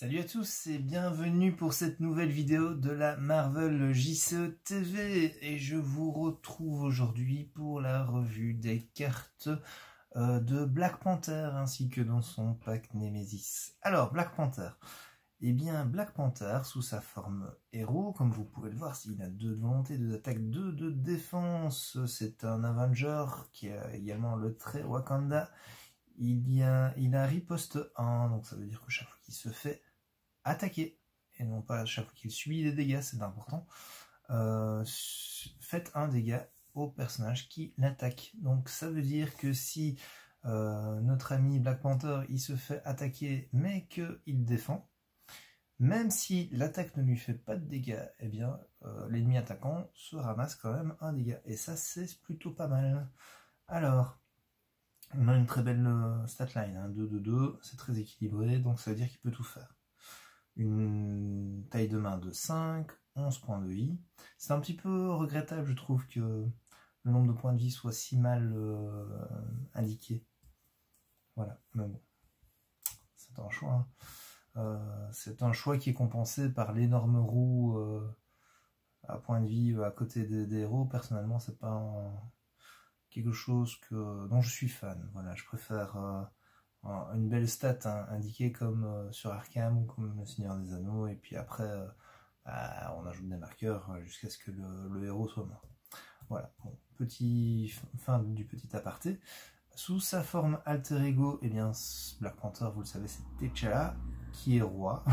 Salut à tous et bienvenue pour cette nouvelle vidéo de la Marvel JCE TV et je vous retrouve aujourd'hui pour la revue des cartes de Black Panther ainsi que dans son pack Nemesis. Alors Black Panther, eh bien Black Panther sous sa forme héros, comme vous pouvez le voir, il a 2 de volonté, 2 d'attaque, 2 de défense, c'est un Avenger qui a également le trait Wakanda. Il a riposte 1, donc ça veut dire que chaque fois qu'il se fait attaquer, et non pas chaque fois qu'il subit des dégâts, c'est important, faites un dégât au personnage qui l'attaque. Donc ça veut dire que si notre ami Black Panther il se fait attaquer mais qu'il défend, même si l'attaque ne lui fait pas de dégâts, eh bien l'ennemi attaquant se ramasse quand même un dégât. Et ça c'est plutôt pas mal. Alors, on a une très belle statline, hein, 2-2-2, c'est très équilibré, donc ça veut dire qu'il peut tout faire. Une taille de main de 5, 11 points de vie. C'est un petit peu regrettable, je trouve, que le nombre de points de vie soit si mal indiqué. Voilà, mais bon, c'est un choix. C'est un choix qui est compensé par l'énorme roue à points de vie à côté des héros. Personnellement, c'est pas quelque chose dont je suis fan. Voilà, je préfère une belle stat indiquée comme sur Arkham ou comme le Seigneur des Anneaux, et puis après on ajoute des marqueurs jusqu'à ce que le héros soit mort. Voilà, bon, fin du petit aparté. Sous sa forme alter ego, eh bien Black Panther, vous le savez, c'est T'Challa qui est roi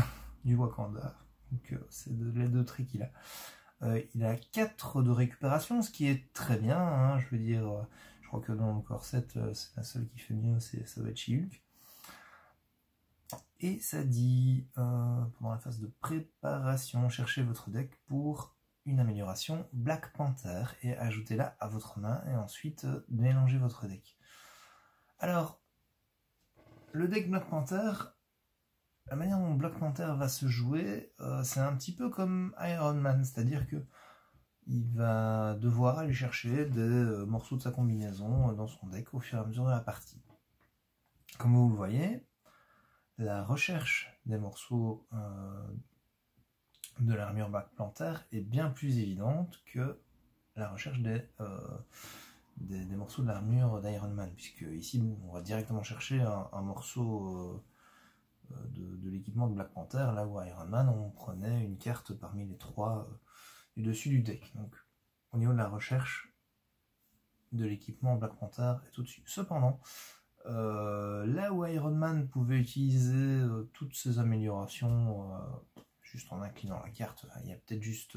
du Wakanda. Donc c'est les 2 traits qu'il a. Il a 4 de récupération, ce qui est très bien, hein, je veux dire, je crois que dans le corset, c'est la seule qui fait mieux, ça va être She-Hulk. Et ça dit, pendant la phase de préparation, cherchez votre deck pour une amélioration Black Panther et ajoutez-la à votre main et ensuite mélangez votre deck. Alors, le deck Black Panther, la manière dont Black Panther va se jouer, c'est un petit peu comme Iron Man, c'est-à-dire que il va devoir aller chercher des morceaux de sa combinaison dans son deck au fur et à mesure de la partie. Comme vous le voyez, la recherche des morceaux de l'armure Black Panther est bien plus évidente que la recherche des morceaux de l'armure d'Iron Man, puisque ici on va directement chercher un morceau de l'équipement de Black Panther, là où Iron Man on prenait une carte parmi les 3 du dessus du deck. Donc au niveau de la recherche de l'équipement Black Panther est au-dessus. Cependant, là où Iron Man pouvait utiliser toutes ces améliorations juste en inclinant la carte, il y a peut-être juste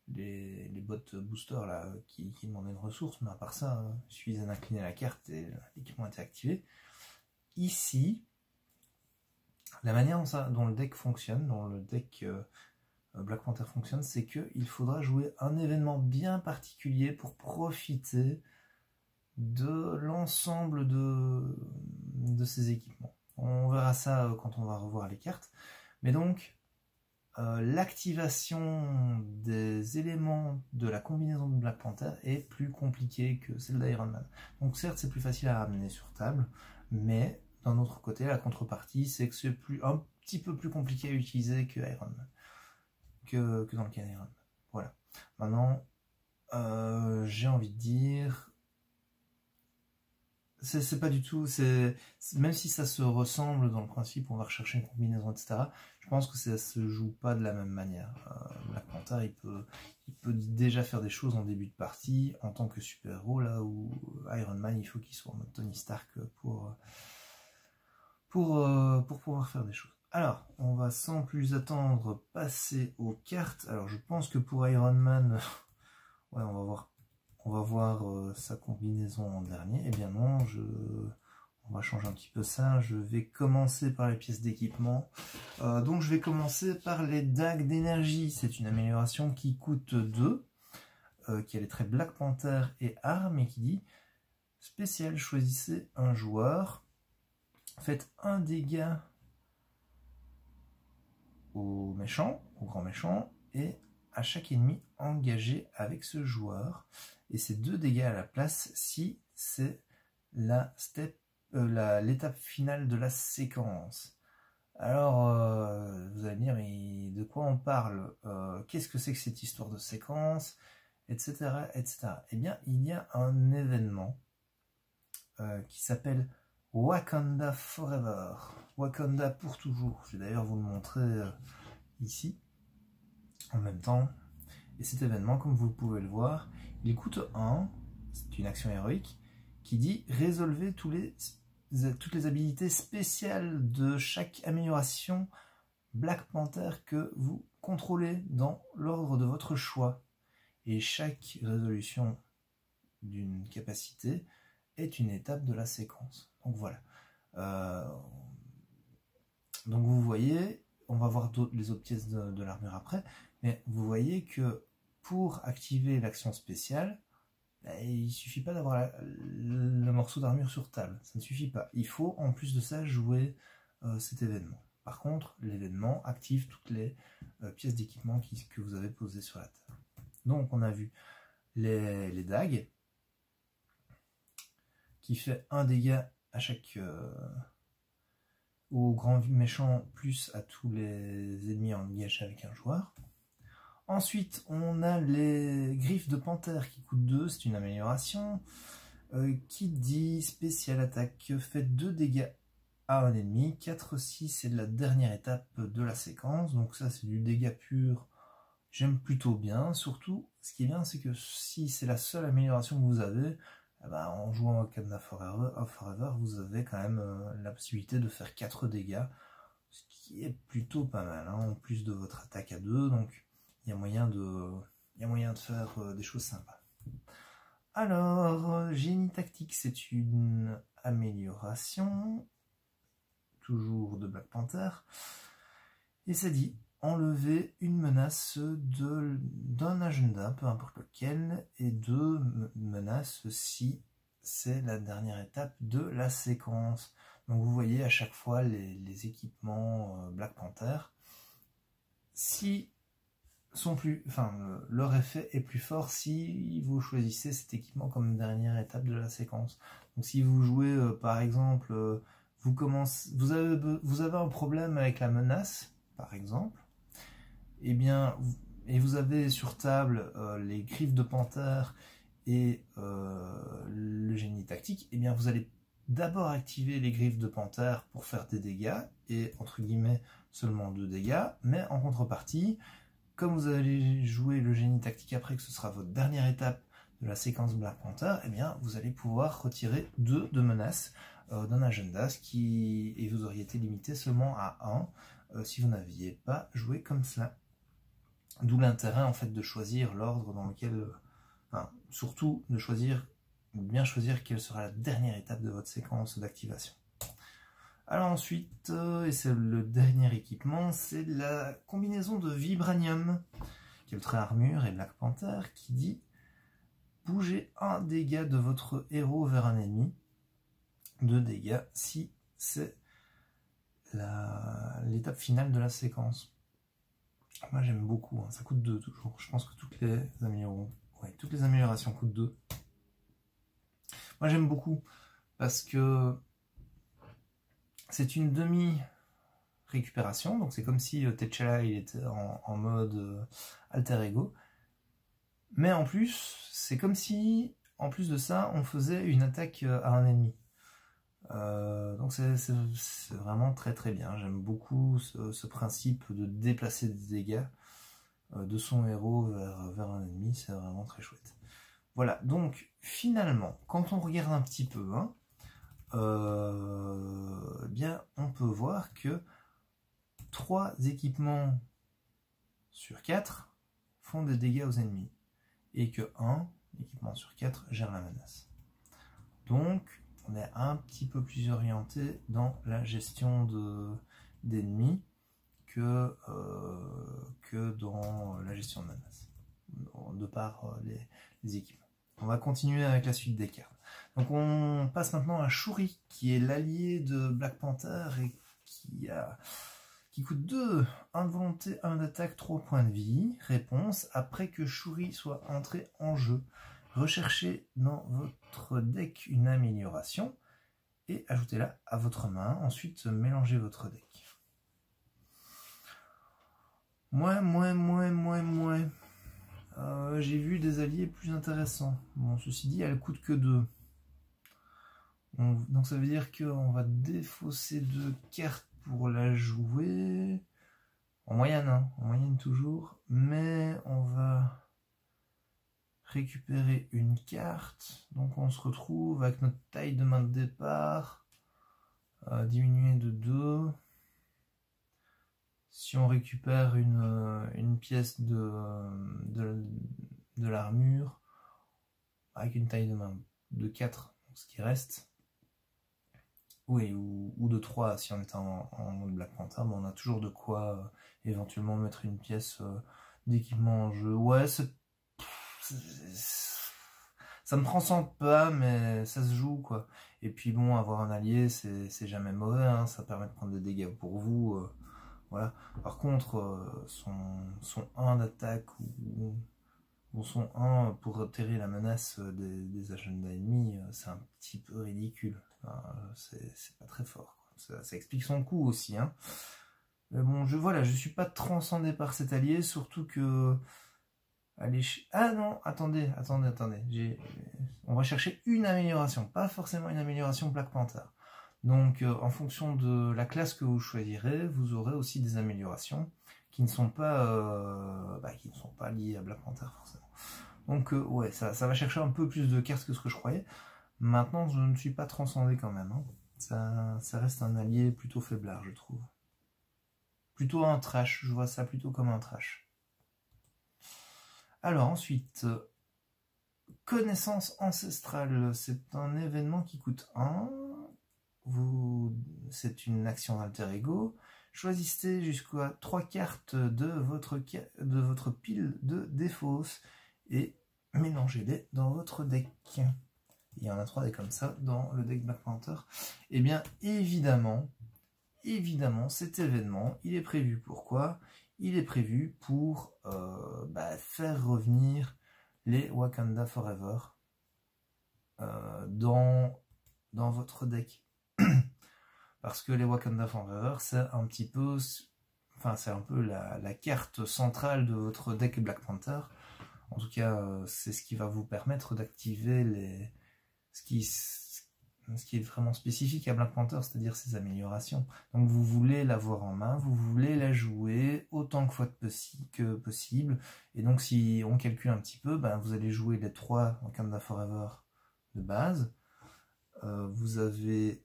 les bots boosters là qui demandaient une ressource, mais à part ça, il suffisait d'incliner la carte et l'équipement était activé. Ici, la manière dont le deck fonctionne, dont le deck Black Panther fonctionne, c'est qu'il faudra jouer un événement bien particulier pour profiter de l'ensemble de ces équipements. On verra ça quand on va revoir les cartes. Mais donc, l'activation des éléments de la combinaison de Black Panther est plus compliquée que celle d'Iron Man. Donc certes, c'est plus facile à ramener sur table, mais d'un autre côté, la contrepartie, c'est que c'est un petit peu plus compliqué à utiliser que Iron Man. Que dans le cas d'Iron Man. Voilà. Maintenant, j'ai envie de dire... C'est pas du tout... Même si ça se ressemble dans le principe, on va rechercher une combinaison, etc., je pense que ça se joue pas de la même manière. Black Panther, il peut déjà faire des choses en début de partie, en tant que super-héros, là où Iron Man, il faut qu'il soit en mode Tony Stark pour pouvoir faire des choses. Alors, on va sans plus attendre passer aux cartes. Alors, je pense que pour Iron Man, ouais, on va voir sa combinaison en dernier. Eh bien non, on va changer un petit peu ça. Je vais commencer par les pièces d'équipement. Donc, je vais commencer par les dagues d'énergie. C'est une amélioration qui coûte 2, qui a les traits Black Panther et armes, et qui dit spécial, choisissez un joueur. Faites un dégât au méchant, au grand méchant, et à chaque ennemi engagé avec ce joueur. Et c'est 2 dégâts à la place si c'est l'étape finale de la séquence. Alors, allez me dire, mais de quoi on parle? Qu'est-ce que c'est que cette histoire de séquence? Etc. etc. Eh bien, il y a un événement qui s'appelle Wakanda Forever. Wakanda pour toujours. Je vais d'ailleurs vous le montrer ici, en même temps. Et cet événement, comme vous pouvez le voir, il coûte 1, c'est une action héroïque, qui dit « Résolvez toutes les habilités spéciales de chaque amélioration Black Panther que vous contrôlez dans l'ordre de votre choix. » Et chaque résolution d'une capacité est une étape de la séquence. Donc voilà. Donc vous voyez, on va voir les autres pièces de l'armure après, mais vous voyez que pour activer l'action spéciale, il ne suffit pas d'avoir le morceau d'armure sur table. Ça ne suffit pas. Il faut en plus de ça jouer cet événement. Par contre, l'événement active toutes les pièces d'équipement que vous avez posées sur la table. Donc on a vu les dagues, qui fait 1 dégât à chaque au grand méchant, plus à tous les ennemis engagés avec un joueur. Ensuite, on a les griffes de panthère qui coûtent 2, c'est une amélioration. Qui dit spécial attaque, fait 2 dégâts à un ennemi. 4-6, c'est de la dernière étape de la séquence, donc ça c'est du dégât pur. J'aime plutôt bien, surtout ce qui est bien c'est que si c'est la seule amélioration que vous avez, eh ben, en jouant Wakanda Forever, vous avez quand même la possibilité de faire 4 dégâts, ce qui est plutôt pas mal, hein, en plus de votre attaque à 2, donc il y a moyen de faire des choses sympas. Alors, génie tactique, c'est une amélioration, toujours de Black Panther, et ça dit enlever une menace d'un agenda, peu importe lequel, et 2 menaces si c'est la dernière étape de la séquence. Donc vous voyez à chaque fois les équipements Black Panther, si leur effet est plus fort si vous choisissez cet équipement comme dernière étape de la séquence. Donc si vous jouez par exemple, vous avez un problème avec la menace, par exemple, et bien, et vous avez sur table les griffes de panthère et le génie tactique, et bien vous allez d'abord activer les griffes de panthère pour faire des dégâts, et entre guillemets seulement 2 dégâts, mais en contrepartie, comme vous allez jouer le génie tactique après, que ce sera votre dernière étape de la séquence Black Panther, eh bien vous allez pouvoir retirer 2 de menaces d'un agenda, et vous auriez été limité seulement à 1 si vous n'aviez pas joué comme cela. D'où l'intérêt en fait de choisir l'ordre dans lequel, surtout de bien choisir quelle sera la dernière étape de votre séquence d'activation. Alors ensuite, et c'est le dernier équipement, c'est la combinaison de Vibranium, qui est le trait armure et Black Panther, qui dit bougez 1 dégât de votre héros vers un ennemi, 2 dégâts si c'est l'étape finale de la séquence. Moi j'aime beaucoup, hein. Ça coûte 2 toujours. Je pense que toutes les améliorations coûtent 2. Moi j'aime beaucoup parce que c'est une demi-récupération, donc c'est comme si T'Challa il était en mode alter ego. Mais en plus, c'est comme si, en plus de ça, on faisait une attaque à un ennemi. Donc c'est vraiment très très bien. J'aime beaucoup ce principe de déplacer des dégâts de son héros vers un ennemi, c'est vraiment très chouette. Voilà, donc finalement, quand on regarde un petit peu, hein, bien, on peut voir que 3 équipements sur 4 font des dégâts aux ennemis, et que 1 équipement sur 4 gère la menace. Donc, on est un petit peu plus orienté dans la gestion d'ennemis que dans la gestion de menaces, de par les équipements. On va continuer avec la suite des cartes. Donc on passe maintenant à Shuri, qui est l'allié de Black Panther et qui coûte 2, 1 de volonté, 1 d'attaque, 3 points de vie. Réponse, après que Shuri soit entrée en jeu, recherchez dans votre deck une amélioration et ajoutez-la à votre main. Ensuite, mélangez votre deck. Moins. J'ai vu des alliés plus intéressants. Bon, ceci dit, elle coûte que 2. Donc ça veut dire qu'on va défausser 2 cartes pour la jouer. En moyenne, hein, en moyenne toujours. Mais on va récupérer une carte. Donc on se retrouve avec notre taille de main de départ diminuée de 2. Si on récupère une pièce de l'armure avec une taille de main de 4, ce qui reste, oui, ou de 3 si on est en mode Black Panther, mais on a toujours de quoi éventuellement mettre une pièce d'équipement en jeu. Ouais, ça me transcende pas, mais ça se joue, quoi. Et puis bon, avoir un allié, c'est jamais mauvais, hein, ça permet de prendre des dégâts pour vous. Voilà. Par contre, son 1 d'attaque ou son 1 pour retirer la menace des agendas ennemis, c'est un petit peu ridicule. Enfin, c'est pas très fort, quoi. Ça explique son coup aussi, hein. Mais bon, je suis pas transcendé par cet allié, surtout que... Allez, ah non, attendez. On va chercher une amélioration, pas forcément une amélioration Black Panther. Donc, en fonction de la classe que vous choisirez, vous aurez aussi des améliorations qui ne sont pas liées à Black Panther forcément. Donc, ouais, ça va chercher un peu plus de cartes que ce que je croyais. Maintenant, je ne suis pas transcendé quand même, hein. Ça reste un allié plutôt faiblard, je trouve. Plutôt un trash, je vois ça plutôt comme un trash. Alors ensuite, connaissance ancestrale, c'est un événement qui coûte 1. C'est une action d'alter ego. Choisissez jusqu'à 3 cartes de votre pile de défausse et mélangez-les dans votre deck. Il y en a 3 des comme ça dans le deck Black Panther. Et bien évidemment, cet événement, il est prévu pour quoi? Il est prévu pour faire revenir les Wakanda Forever dans votre deck. Parce que les Wakanda Forever, c'est un petit peu... Enfin, c'est un peu la carte centrale de votre deck Black Panther. En tout cas, c'est ce qui va vous permettre d'activer ce qui est vraiment spécifique à Black Panther, c'est-à-dire ses améliorations. Donc vous voulez l'avoir en main, vous voulez la jouer autant de fois que possible. Et donc si on calcule un petit peu, vous allez jouer les 3 Wakanda Forever de base. Vous avez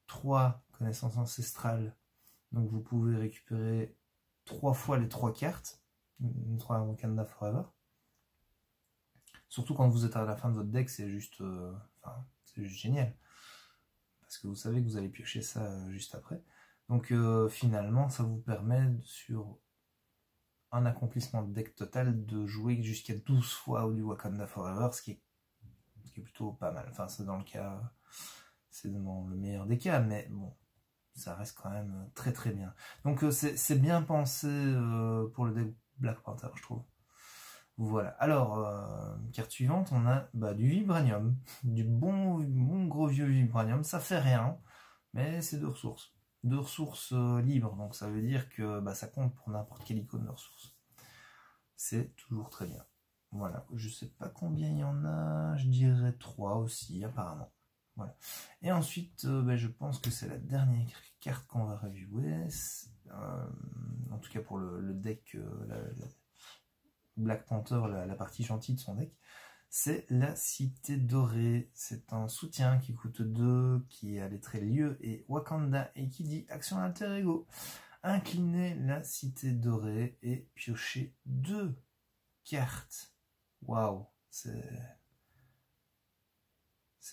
3 connaissances ancestrales, donc vous pouvez récupérer 3 fois les 3 cartes, 3 Wakanda Forever. Surtout quand vous êtes à la fin de votre deck, c'est juste génial. Parce que vous savez que vous allez piocher ça juste après. Donc finalement, ça vous permet sur un accomplissement de deck total de jouer jusqu'à 12 fois du Wakanda Forever, ce qui est plutôt pas mal. Enfin, c'est dans le meilleur des cas, mais bon, ça reste quand même très très bien. Donc c'est bien pensé pour le deck Black Panther, je trouve. Voilà. Alors, carte suivante, on a du vibranium, du bon gros vieux vibranium. Ça fait rien, mais c'est de ressources. De ressources libres, donc ça veut dire que ça compte pour n'importe quelle icône de ressources. C'est toujours très bien. Voilà. Je sais pas combien il y en a, je dirais 3 aussi, apparemment. Voilà. Et ensuite, je pense que c'est la dernière carte qu'on va reviewer. En tout cas pour le deck... Black Panther, la partie gentille de son deck, c'est la Cité Dorée. C'est un soutien qui coûte 2, qui a les traits lieu et Wakanda, et qui dit action alter ego. Inclinez la Cité Dorée et piochez 2 cartes. Waouh, c'est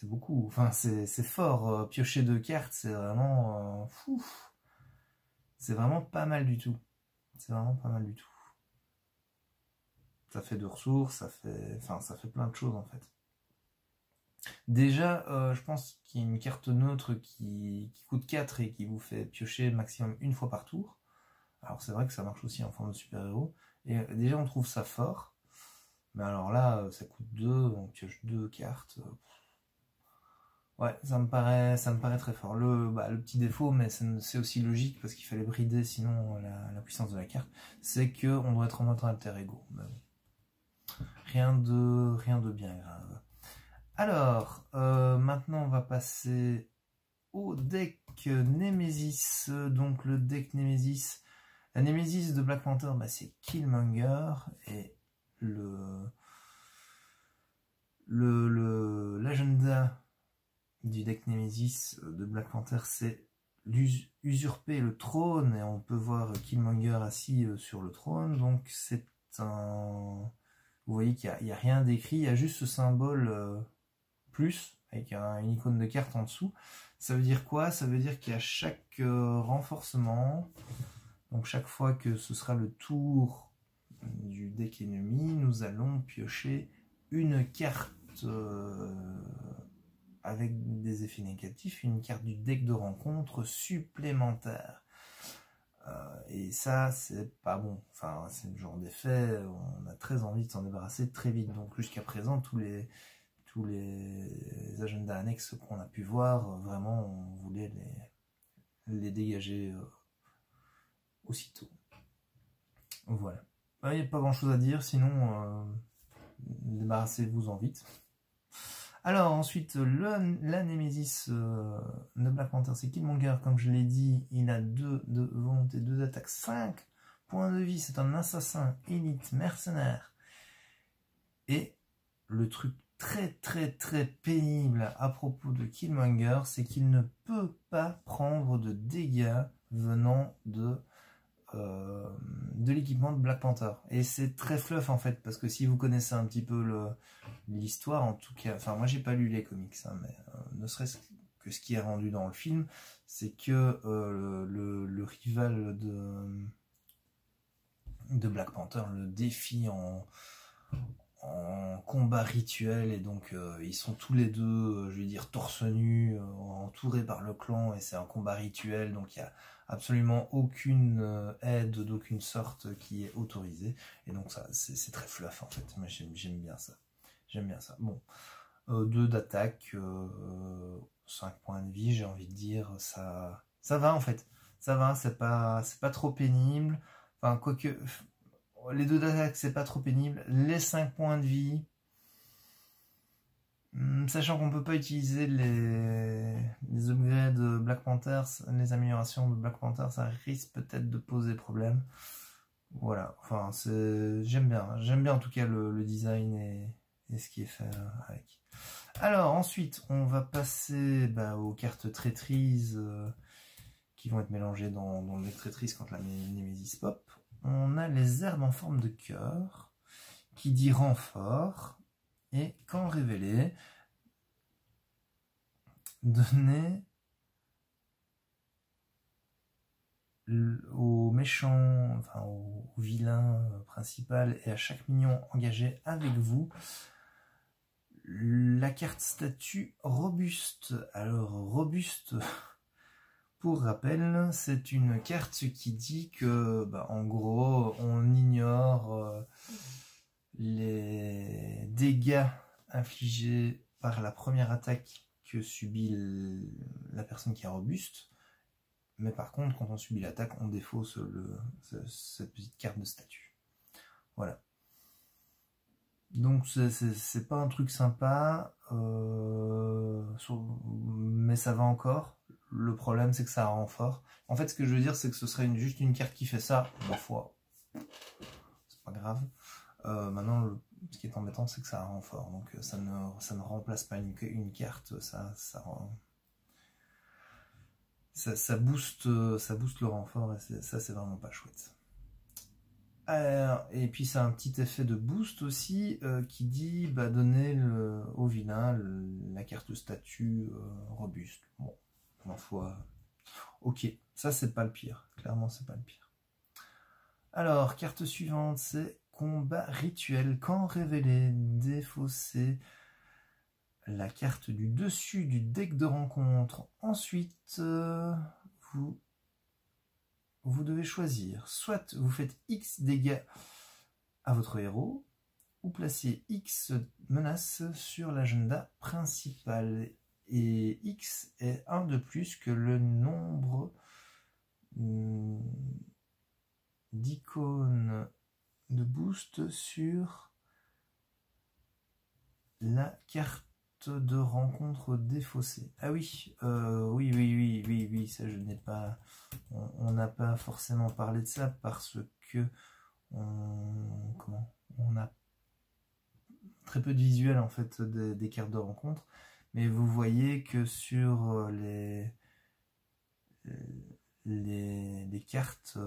beaucoup, enfin c'est fort. Piocher 2 cartes, c'est vraiment fou. C'est vraiment pas mal du tout. C'est vraiment pas mal du tout. Ça fait de ressources, ça fait plein de choses en fait. Déjà, je pense qu'il y a une carte neutre qui coûte 4 et qui vous fait piocher maximum une fois par tour. Alors c'est vrai que ça marche aussi en forme de super-héros. Et déjà on trouve ça fort. Mais alors là, ça coûte 2, on pioche 2 cartes. Ouais, ça me paraît très fort. Le petit défaut, mais c'est aussi logique parce qu'il fallait brider sinon la puissance de la carte, c'est que on doit être en mode alter ego. Mais bon. Rien de bien grave. Alors, maintenant on va passer au deck Nemesis. Donc le deck Nemesis, la Nemesis de Black Panther, bah, c'est Killmonger et l'agenda du deck Nemesis de Black Panther, c'est usurper le trône, et on peut voir Killmonger assis sur le trône. Donc c'est un... Vous voyez qu'il n'y a rien d'écrit, il y a juste ce symbole plus, avec une icône de carte en dessous. Ça veut dire quoi? Ça veut dire qu'à chaque renforcement, donc chaque fois que ce sera le tour du deck ennemi, nous allons piocher une carte avec des effets négatifs, une carte du deck de rencontre supplémentaire. Et ça, c'est pas bon. Enfin, c'est le genre d'effet, on a très envie de s'en débarrasser très vite. Donc jusqu'à présent, tous les agendas annexes qu'on a pu voir, vraiment, on voulait les dégager aussitôt. Voilà. Il n'y a pas grand chose à dire, sinon, débarrassez-vous-en vite. Alors ensuite, la Nemesis de Black Panther, c'est Killmonger, comme je l'ai dit, il a 2 de volonté, 2 d'attaque, 5 points de vie, c'est un assassin, élite, mercenaire. Et le truc très pénible à propos de Killmonger, c'est qu'il ne peut pas prendre de dégâts venant de l'équipement de Black Panther. Et c'est très fluff en fait, parce que si vous connaissez un petit peu l'histoire, en tout cas, enfin moi j'ai pas lu les comics, hein, mais ne serait-ce que ce qui est rendu dans le film, c'est que le rival de Black Panther le défie en combat rituel, et donc ils sont tous les deux, je vais dire, torse nu, entourés par le clan, et c'est un combat rituel, donc il y a absolument aucune aide d'aucune sorte qui est autorisée, et donc ça c'est très fluff en fait. Moi j'aime bien ça, bon, 2 d'attaque, 5 points de vie, j'ai envie de dire, ça va en fait, ça va, c'est pas trop pénible, enfin quoique les 2 d'attaque c'est pas trop pénible, les 5 points de vie, sachant qu'on peut pas utiliser les upgrades Black Panther, les améliorations de Black Panther, ça risque peut-être de poser problème. Voilà, enfin j'aime bien en tout cas le design et ce qui est fait avec. Alors ensuite on va passer aux cartes traîtrises qui vont être mélangées dans le deck traîtrise quand la Nemesis pop. On a les herbes en forme de cœur, qui dit renfort, et quand révélé, donner au méchant, enfin au vilain principal et à chaque minion engagé avec vous, la carte statue robuste. Alors robuste, pour rappel, c'est une carte qui dit que, en gros, on ignore les dégâts infligés par la première attaque que subit la personne qui est robuste. Mais par contre, quand on subit l'attaque, on défausse cette petite carte de statut. Voilà. Donc c'est pas un truc sympa, mais ça va encore. Le problème c'est que ça rend fort. En fait ce que je veux dire c'est que ce serait juste une carte qui fait ça, ma foi. C'est pas grave. Maintenant ce qui est embêtant c'est que ça rend fort. Donc ça ne remplace pas une carte, ça booste le renfort, et ça c'est vraiment pas chouette. Et puis ça a un petit effet de boost aussi qui dit donner au vilain la carte statut robuste. Bon, ma foi, ok, ça c'est pas le pire, clairement c'est pas le pire. Alors, carte suivante, c'est combat rituel. Quand révélé, défausser la carte du dessus du deck de rencontre. Ensuite, vous devez choisir, soit vous faites X dégâts à votre héros, ou placez X menaces sur l'agenda principal. et X est 1 de plus que le nombre d'icônes de boost sur la carte de rencontre défaussée. Ah oui, oui, ça je n'ai pas, on n'a pas forcément parlé de ça parce que on a très peu de visuel en fait des cartes de rencontre, mais vous voyez que sur les cartes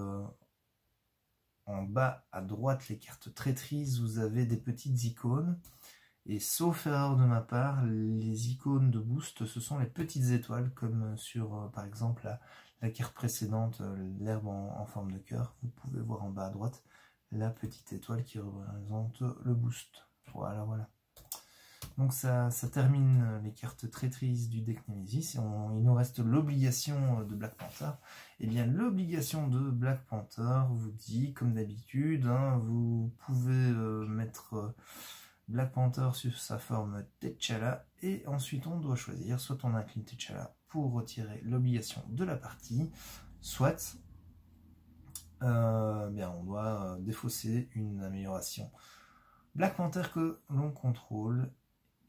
en bas à droite, les cartes traîtrises, vous avez des petites icônes. Et sauf erreur de ma part, les icônes de boost, ce sont les petites étoiles, comme sur, par exemple, la carte précédente, l'herbe en forme de cœur. Vous pouvez voir en bas à droite la petite étoile qui représente le boost. Voilà. Donc ça termine les cartes traîtrises du deck Nemesis. Il nous reste l'obligation de Black Panther. Et bien l'obligation de Black Panther vous dit, comme d'habitude, hein, vous pouvez mettre Black Panther sur sa forme T'Challa, et ensuite on doit choisir, soit on incline T'Challa pour retirer l'obligation de la partie, soit bien on doit défausser une amélioration Black Panther que l'on contrôle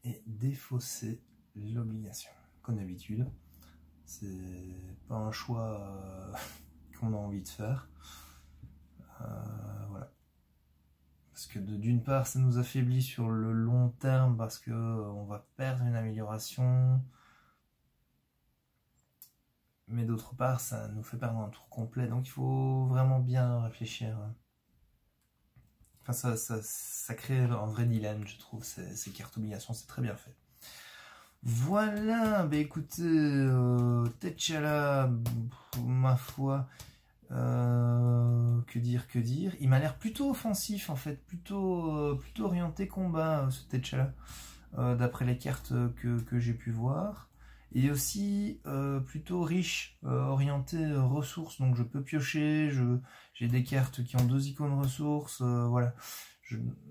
et défausser l'obligation. Comme d'habitude, c'est pas un choix qu'on a envie de faire. Voilà. Parce que d'une part, ça nous affaiblit sur le long terme parce que on va perdre une amélioration. Mais d'autre part, ça nous fait perdre un tour complet. Donc il faut vraiment bien réfléchir. Enfin, ça crée un vrai dilemme, je trouve, ces cartes obligations. C'est très bien fait. Voilà, bah écoutez, T'Challa, ma foi... que dire, il m'a l'air plutôt offensif en fait, plutôt orienté combat, ce T'Challa, d'après les cartes que j'ai pu voir, et aussi plutôt riche, orienté ressources, donc je peux piocher, j'ai des cartes qui ont 2 icônes ressources, voilà.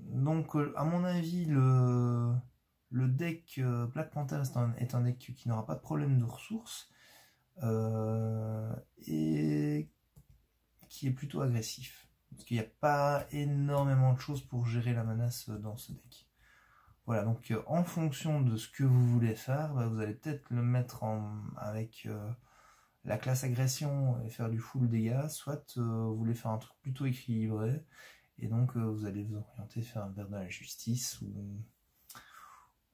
Donc à mon avis le deck Black Panther est un deck qui n'aura pas de problème de ressources, et qui est plutôt agressif. Parce qu'il n'y a pas énormément de choses pour gérer la menace dans ce deck. Voilà, donc en fonction de ce que vous voulez faire, bah, vous allez peut-être le mettre avec la classe agression et faire du full dégâts, soit vous voulez faire un truc plutôt équilibré, et donc vous allez vous orienter vers de la justice, ou...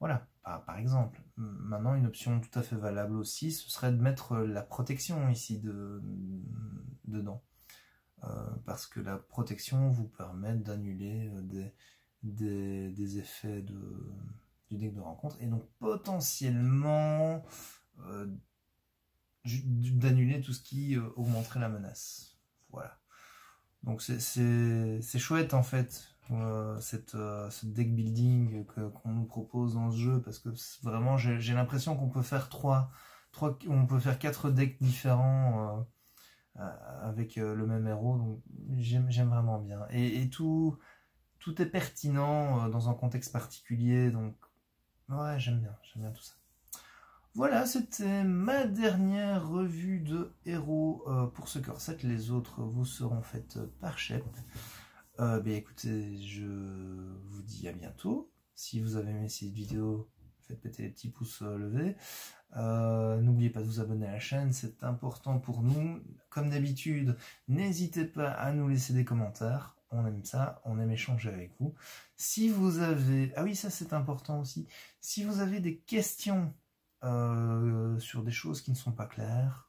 Voilà, par exemple. Maintenant, une option tout à fait valable aussi, ce serait de mettre la protection ici dedans. Parce que la protection vous permet d'annuler des effets du deck de rencontre, et donc potentiellement d'annuler tout ce qui augmenterait la menace. Voilà. Donc c'est chouette en fait, ce deck building qu'on nous propose dans ce jeu, parce que vraiment j'ai l'impression qu'on peut faire on peut faire 4 decks différents avec le même héros, donc j'aime vraiment bien. Et tout est pertinent dans un contexte particulier, donc ouais, j'aime bien tout ça. Voilà, c'était ma dernière revue de héros pour ce corps 7. Les autres vous seront faites par Shep. Écoutez, je vous dis à bientôt. Si vous avez aimé cette vidéo, faites péter les petits pouces levés. N'oubliez pas de vous abonner à la chaîne, c'est important pour nous. Comme d'habitude, n'hésitez pas à nous laisser des commentaires. On aime ça, on aime échanger avec vous. Si vous avez... Ah oui, ça c'est important aussi. Si vous avez des questions sur des choses qui ne sont pas claires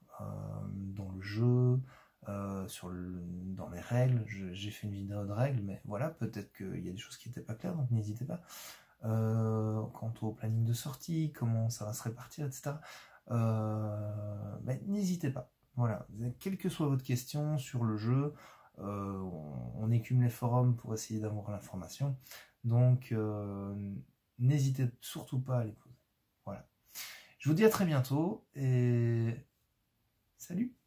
dans le jeu, dans les règles, j'ai fait une vidéo de règles, mais voilà, peut-être qu'il y a des choses qui n'étaient pas claires, donc n'hésitez pas. Quant au planning de sortie, comment ça va se répartir, etc. N'hésitez pas. Voilà, quelle que soit votre question sur le jeu, on écume les forums pour essayer d'avoir l'information. Donc, n'hésitez surtout pas à les poser. Voilà. Je vous dis à très bientôt et salut!